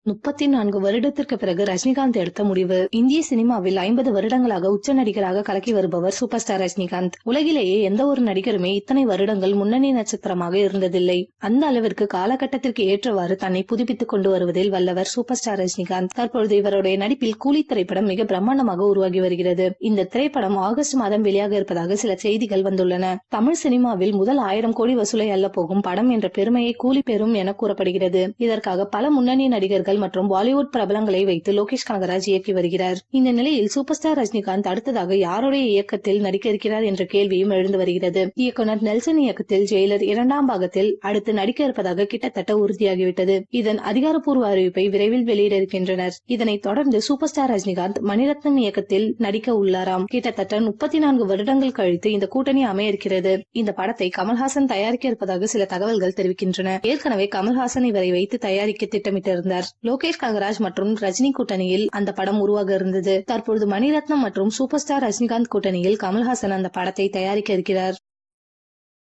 34 வருடத்திற்கு பிறகு ரஜினிகாந்த் எடுத்த முடிவு. இந்திய சினிமாவில் 50 வருடங்களாக உச்ச நடிகராக கலக்கி வருபவர் சூப்பர் ஸ்டார் ரஜினிகாந்த். உலகிலேயே எந்த ஒரு நடிகருமே இத்தனை வருடங்கள் முன்னணி நட்சத்திரமாக இருந்ததில்லை. அந்த அளவிற்கு காலகட்டத்திற்கு ஏற்றவாறு தன்னை புதுப்பித்துக் கொண்டு வருவதில் வல்லவர் சூப்பர் ஸ்டார் ரஜினிகாந்த். தற்பொழுது இவருடைய நடிப்பில் கூலி திரைப்படம் மிக பிரம்மாண்டமாக உருவாகி வருகிறது. இந்த திரைப்படம் ஆகஸ்ட் மாதம் வெளியாக இருப்பதாக சில செய்திகள் வந்துள்ளன. தமிழ் சினிமாவில் முதல் 1000 கோடி வசூலை அள்ள போகும் படம் என்ற பெருமையை கூலி பெறும் என கூறப்படுகிறது. இதற்காக பல முன்னணி நடிகர்கள் மற்றும் பாலிவுட் பிரபலங்களை வைத்து லோகேஷ் கனகராஜ் இயக்கி வருகிறார். இந்த நிலையில் சூப்பர் ஸ்டார் ரஜினிகாந்த் அடுத்ததாக யாருடைய இயக்கத்தில் நடிக்க இருக்கிறார் என்ற கேள்வியும் எழுந்து வருகிறது. இயக்குனர் நெல்சன் இயக்கத்தில் ஜெயிலர் 2ஆம் பாகத்தில் அடுத்து நடிக்க இருப்பதாக கிட்டத்தட்ட உறுதியாகிவிட்டது. இதன் அதிகாரப்பூர்வ அறிவிப்பை விரைவில் வெளியிட இருக்கின்றனர். இதனைத் தொடர்ந்து சூப்பர் ஸ்டார் ரஜினிகாந்த் மணிரத்னம் இயக்கத்தில் நடிக்க உள்ளாராம். கிட்டத்தட்ட 34 வருடங்கள் கழித்து இந்த கூட்டணி அமைய இருக்கிறது. இந்த படத்தை கமல்ஹாசன் தயாரிக்க இருப்பதாக சில தகவல்கள் தெரிவிக்கின்றன. ஏற்கனவே கமல்ஹாசன் இவரை வைத்து தயாரிக்க திட்டமிட்டிருந்தார். லோகேஷ் கனகராஜ் மற்றும் ரஜினி கூட்டணியில் அந்த படம் உருவாக இருந்தது. தற்பொழுது மணிரத்னம் மற்றும் சூப்பர் ஸ்டார் ரஜினிகாந்த் கூட்டணியில் கமல்ஹாசன் அந்த படத்தை தயாரிக்க இருக்கிறார்.